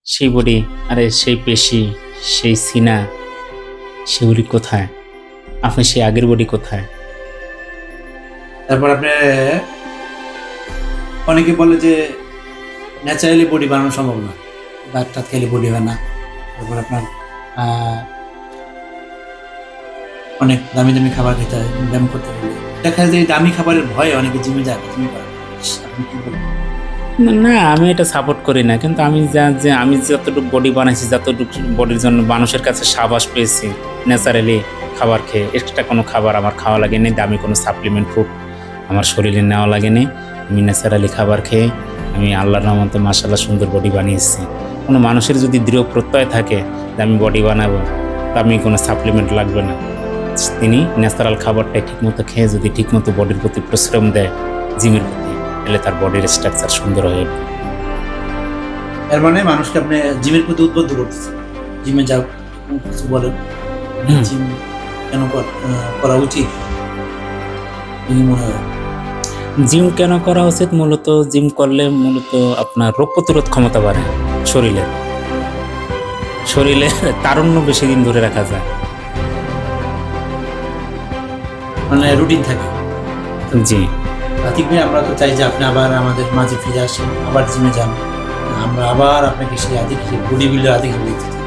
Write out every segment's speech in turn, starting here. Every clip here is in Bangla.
সেই বডি, আরে সেই পেশি, সেই সিনা, সেগুলি কোথায়? আপনি সেই আগের বডি কোথায়? তারপর আপনি অনেকে বলে যে ন্যাচারালি বডি বানানো সম্ভব না, ভাত টাত খেলে বডি হয় না। তারপর আপনার অনেক দামি দামি খাবার খেতে হয় ব্যায়াম করতে গেলে। দেখা যায় এই দামি খাবারের ভয়ে অনেকে জিমে যায় না, জিম করে না। আপনি কি বলবেন? না, আমি এটা সাপোর্ট করি না। কিন্তু আমি যতটুকু বডি বানাইছি, যতটুকু বডির জন্য মানুষের কাছে সাবাস পেয়েছি, ন্যাচারালি খাবার খেয়ে, এক্সট্রা কোনো খাবার আমার খাওয়া লাগেনি, দামি কোনো সাপ্লিমেন্ট ফুড আমার শরীরে নেওয়া লাগেনি। আমি ন্যাচারালি খাবার খেয়ে আমি আল্লাহর রহমতে মাশাআল্লাহ সুন্দর বডি বানিয়েছি। কোনো মানুষের যদি দৃঢ় প্রত্যয় থাকে যে আমি বডি বানাবো, তা আমি কোনো সাপ্লিমেন্ট লাগবে না। তিনি ন্যাচারাল খাবারটাই ঠিকমতো খেয়ে যদি ঠিকমতো বডির প্রতি পরিশ্রম দেয়, জিমের প্রতি, তাহলে তার বডির স্ট্রাকচার সুন্দর হয়ে উঠবে। এর মানে মানুষকে আপনি জিমের প্রতি উদ্বুদ্ধ করতেছেন, জিমে যাও, কিছু বলেন হুম। জিম কেন করা উচিত কি মনে হয়? জিম কেন করা উচিত? মূলত জিম করলে মূলত আপনার রোগ প্রতিরোধ ক্ষমতা বাড়ে শরীরের। শরীরে তারুণ্য বেশি দিন ধরে রাখা যায়। মানে রুটিন থাকে। জি। আতিক ভাই, আমরা তো চাই যে আপনি আবার আমাদের মাঝে ফিরে আসেন, আবার জিমে যান, আমরা আবার আপনাকে সেই আতিক বডি বিল্ডার আতিক দেখতে চাই।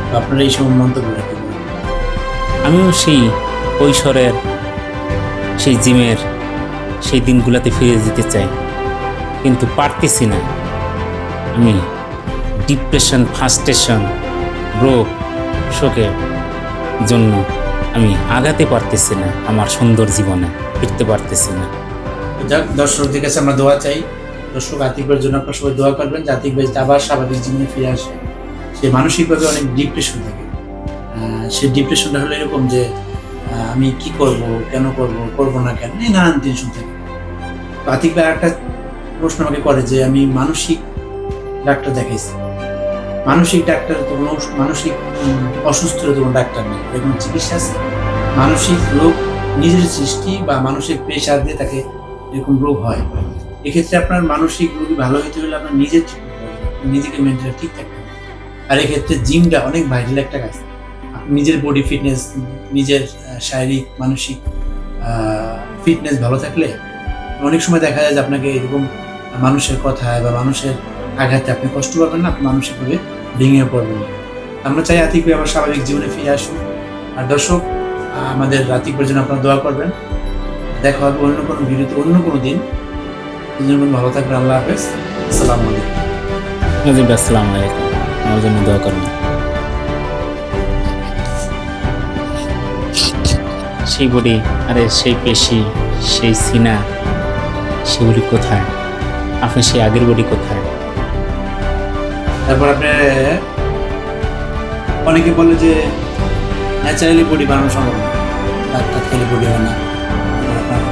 তো আপনার এই সব মন্তব্য রাখবেন। আমিও সেই কৈশোরের, সেই জিমের, সেই দিনগুলোতে ফিরে যেতে চাই, কিন্তু পারতেছি না। আমি ডিপ্রেশন, ফ্রাস্ট্রেশন, রোগ, শোকের জন্য আমি আগাতে পারতেছি না, আমার সুন্দর জীবনে ফিরতে পারতেছি না। যাক, দর্শকদের কাছে আমরা দোয়া চাই। দর্শক আতিক ভাইয়ের জন্য আপনার সবাই দোয়া করবেন যে আতিক ভাই আবার স্বাভাবিক জীবনে ফিরে আসে। সে মানসিকভাবে অনেক ডিপ্রেশন থাকে। সে ডিপ্রেশনটা হলো এরকম যে আমি কি করব, কেন করব, করব না কেন, এই নানান টেনশন থাকে। তো আতিক ভাই একটা প্রশ্ন আমাকে করে যে আমি মানসিক ডাক্তার দেখাইছি, মানসিক ডাক্তার তো কোনো মানসিক অসুস্থের তো কোনো ডাক্তার নেই, এর কোনো চিকিৎসা আছে? মানসিক রোগ নিজের সৃষ্টি বা মানসিক প্রেশার দিয়ে তাকে এরকম রোগ হয়। এক্ষেত্রে আপনার মানসিক রোগী ভালো হতে হলে আপনার নিজের ঠিক হতে হবে, আপনার নিজেকে মেন্টালি ঠিক থাকতে হবে। আর এক্ষেত্রে জিমটা অনেক ভাইটাল একটা কাজ। আপনি নিজের বডি ফিটনেস, নিজের শারীরিক মানসিক ফিটনেস ভালো থাকলে অনেক সময় দেখা যায় যে আপনাকে এরকম মানুষের কথায় বা মানুষের আঘাতে আপনি কষ্ট পাবেন না, আপনি মানসিকভাবে ভেঙে পড়বেন না। আমরা চাই আতিক ভাই আবার স্বাভাবিক জীবনে ফিরে আসুন। আর দর্শক, আমাদের আতিক ভাইয়ের জন্য আপনারা দোয়া করবেন। দেখা হবে অন্য কোনো ভিডিওতে অন্য কোনো দিন। দুজন ভালো থাকবেন। আল্লাহ হাফেজ। আসসালামু আলাইকুম। নাজিব, আসসালামু আলাইকুম। আমার জন্য দোয়া করবেন। সেই বডি, আরে সেই পেশি, সেই সিনা, সেগুলি কোথায়? আপনি সেই আগের বডি কোথায়? তারপর আপনি অনেকে বলে যে ন্যাচারালি বডি বানানো সম্ভব না, ভাত টাত খেলে বডি হয় না। তারপর আপনার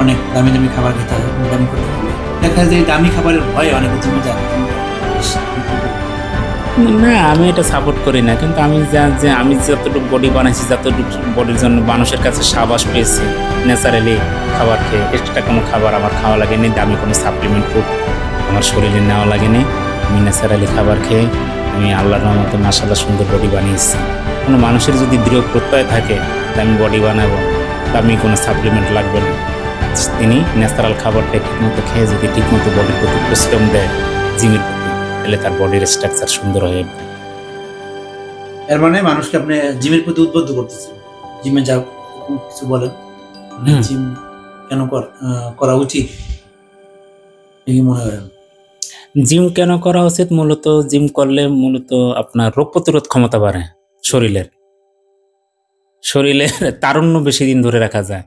অনেক দামি দামি খাবার খেতে হয় ব্যায়াম করতে গেলে। দেখা যায় এই দামি খাবারের ভয়ে অনেকে জিমে যায় না। না, আমি এটা সাপোর্ট করি না। কিন্তু আমি যতটুকু বডি বানাইছি, যতটুকু বডির জন্য মানুষের কাছে সাবাস পেয়েছি, ন্যাচারালি খাবার খেয়ে, এক্সট্রা কোনো খাবার আমার খাওয়া লাগেনি, দামি কোনো সাপ্লিমেন্ট ফুড আমার শরীরে নেওয়া লাগেনি। আমি ন্যাচারালি খাবার খেয়ে আমি আল্লাহর রহমতে মাশাআল্লাহ সুন্দর বডি বানিয়েছি। কোনো মানুষের যদি দৃঢ় প্রত্যয় থাকে যে আমি বডি বানাবো, তা আমি কোনো সাপ্লিমেন্ট লাগবে না। তিনি ন্যাচারাল খাবারটা ঠিকমতো খেয়ে যদি ঠিকমতো বডির প্রতি পরিশ্রম দেয়, জিমের প্রতি, তাহলে তার বডির স্ট্রাকচার সুন্দর হয়ে উঠবে। এর মানে মানুষকে আপনি জিমের প্রতি উদ্বুদ্ধ করতেছেন, জিমে যাও, এরকম কিছু বলেন হুম। জিম কেন করা উচিত কি মনে করেন? জিম কেন করা উচিত? মূলত জিম করলে মূলত আপনার রোগ প্রতিরোধ ক্ষমতা বাড়ে শরীরের। শরীরে তারুণ্য বেশি দিন ধরে রাখা যায়।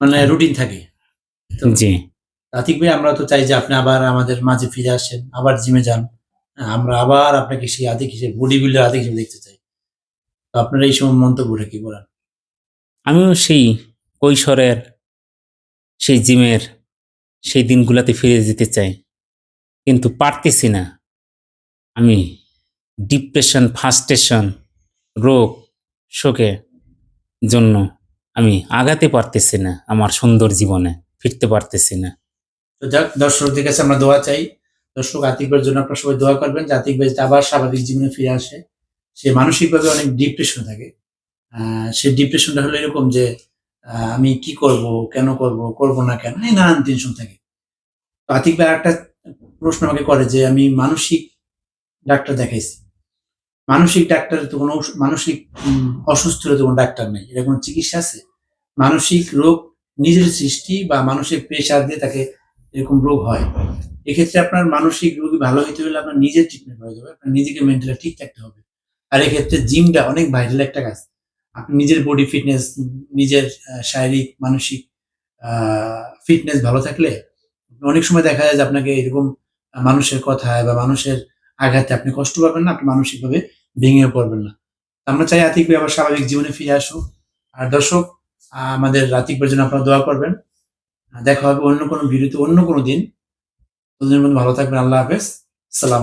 মানে রুটিন থাকে। তো জি। আতিক ভাই, আমরা তো চাই যে আপনি আবার আমাদের মাঝে ফিরে আসেন, আবার জিমে যান, আমরা আবার আপনাকে সেই আতিক হিসেবে বডি বিল্ডার আতিক হিসেবে দেখতে চাই। তো আপনার এই সময় মন্তব্যটা কি বলেন? আমিও সেই কৈশোরের, সেই জিমের, সেই দিনগুলাতে ফিরে যেতে চাই, কিন্তু পারতেছি না। আমি ডিপ্রেশন, ফ্রাস্ট্রেশন, রোগ, শোকের জন্য আমি আগাতে পারতেছি না আমার সুন্দর জীবনে ফিরতে পারতেছি না। তো যাক, দর্শকদের কাছে আমরা দোয়া চাই। দর্শক, আতিক ভাইয়ের জন্য আপনারা সবাই দোয়া করবেন যে আতিক ভাই আবার স্বাভাবিক জীবনে ফিরে আসে। সে মানসিকভাবে অনেক ডিপ্রেশন থাকে। সে ডিপ্রেশনটা হলো এরকম যে আমি কি করব, কেন করব, করব না কেন, এই নানান টেনশন থাকে। তো আতিক ভাই আরেকটা প্রশ্ন আমাকে করে যে আমি মানসিক ডাক্তার দেখাইছি। মানসিক ডাক্তারের তো কোনো মানসিক অসুস্থ হলে তো কোনো ডাক্তার নেই। এর কোনো চিকিৎসা আছে? মানসিক রোগ নিজের সৃষ্টি বা মানসিক প্রেশার দিয়ে তাকে এরকম রোগ হয়। এক্ষেত্রে আপনার মানসিক রোগী ভালো হইতে হলে আপনার নিজের ট্রিটমেন্ট হতে হবে। আপনার নিজেকে মেন্টালি ঠিক থাকতে হবে। আর এক্ষেত্রে জিমটা অনেক ভাইটাল একটা কাজ। আপনি নিজের বডি ফিটনেস, নিজের শারীরিক, মানসিক আ ফিটনেস ভালো থাকলে অনেক সময় দেখা যায় যে আপনাকে এরকম মানুষের কথায় বা মানুষের আঘাতে আপনি কষ্ট পাবেন না, আপনি মানসিকভাবে ভেঙেও পড়বেন না। আমরা চাই আতিক ভাই আবার স্বাভাবিক জীবনে ফিরে আসুক। আর দর্শক, আমাদের আতিক ভাইয়ের জন্য আপনারা দোয়া করবেন। দেখা হবে অন্য কোনো ভিডিওতে অন্য কোনো দিন। ততদিনের মধ্যে ভালো থাকবেন। আল্লাহ হাফেজ। সালাম।